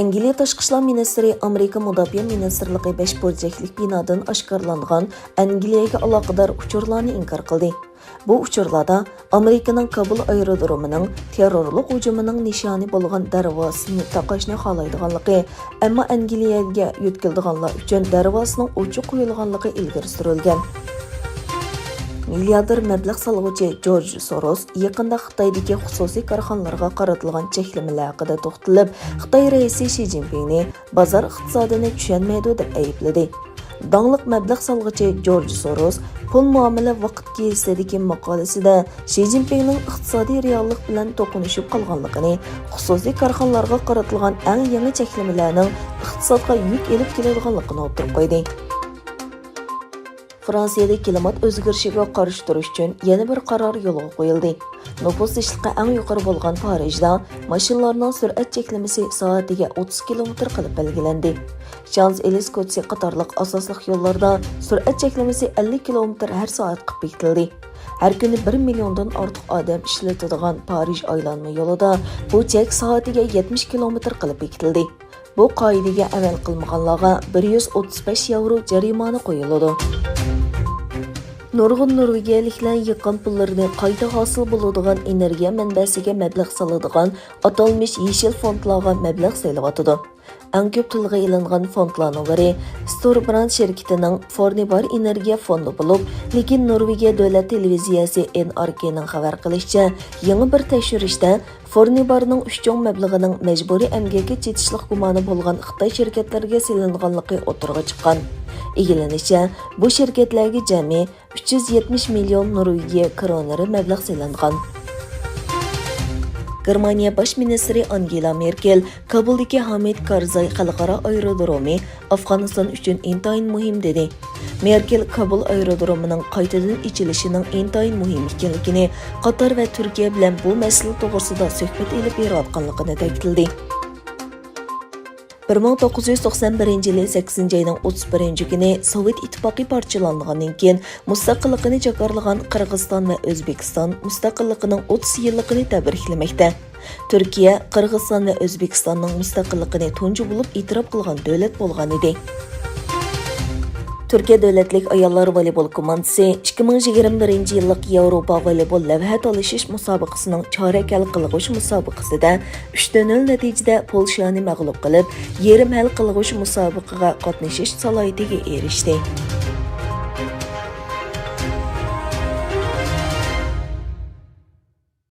Angliya Tashqi ishlar ministri Amerika Mudofaa ministrligi 5 burchaklik binodan oshkorlangan Angliyaga aloqador uchurlarni inkor qildi. Bu uchurlarda Amerikaning Kabul aerodromining terrorlik hujumining nishoni bo'lgan darvozasini taqashni xohlaydiganligi, ammo Angliyaga yetkazilganlar uchun darvozasining ochiq qo'yilganligi ilgari surilgan. Milliarder mablag' solg'uvchi Jorj Soros yaqinda Xitoydagi xususiy korxonalarga qaratilgan cheklamalar haqida to'xtalib, Xitoy raisi Shi Jinpingni bozor iqtisodini tushunmaydi deb aybladi. Dаңлıq mablag' solg'uvchi Jorj Soros pul muomala vaqt gazetidagi maqolasida Shi Jinpingning iqtisodiy reallik bilan to'qnashib qolganligini, xususiy korxonalarga qaratilgan eng yangi cheklamalarning iqtisodga yuk elib keladiganligini o'tirib qo'ydi. Fransiyada klimat o'zgarishiga qarshi turish uchun yana bir qaror yo'lga qo'yildi. Nüfus ishliqi eng yuqori bo'lgan Parijda mashinalarning sur'at cheklamasi soatiga 30 km qilib belgilandi. Champs-Élysées qatorliq asosli yo'llarda sur'at cheklamasi 50 km har soat qilib bekitildi. Har kuni 1 milliondan ortiq odam ishlatadigan Parij aylanma yo'lida bu chek soatiga 70 km qilib bekitildi. Bu qoidaga amal qilmaganlarga 135 yevro jarimani qo'yiladi. Nurg'un norvegiyaliklar yig'gan pullarni qayta hosil bo'ladigan energiya manbasiga mablag' soladigan atalmish yeshil fondlarga mablag' saylayotidi. Eng ko'p tilga ilingan fondlarning biri Storebrand shirkatining Fornybar energiya fondi bo'lib, lekin Norvegiya davlat televiziyasi NRKning xabar qilishicha, yangi bir tekshirishda Fornybarning 3 cho'ng mablag'ining majburiy emgakka chetishlik gumoni bo'lgan Xitoy shirkatlariga selinganligi o'tirg'a chiqqan. Egilanishicha, bu shirkatlarga jami 370 million Norvegiya kronlari mablag' selingan. Germaniya Bosh ministri Angela Merkel Kabuldagi Hamid Karzay xalqaro aerodromi Afg'oniston uchun intayin muhim dedi. Merkel Kabul aerodromining qaytadan ichilishining intayin muhim ekanligini, Qatar va Turkiya bilan bu masala to'g'risida suhbat olib berayotganligini ta'kidladi. 1991 yılı 8 ayının 31 günü Sovet İttipaقı parçalangandan keyin mustaqilligini jakarlagan Qirg'iziston va O'zbekiston mustaqilligining 30 yilligini tabriklamoqda. Turkiya, Qirg'iziston va O'zbekistonning mustaqilligini tunji bo'lib e'tirof qilgan davlat bo'lgan edi. Türkiye Devletlik Ayollar Voleybol Komandası 2021 yıllık Yavropa Voleybol lavha talashish musobaqasining chorak hal qilg'uch musobaqasida 3-0 natijada Polshani mag'lub qilib, yarim hal qilg'uch musobaqaga qatnashish salohiyatiga erishdi.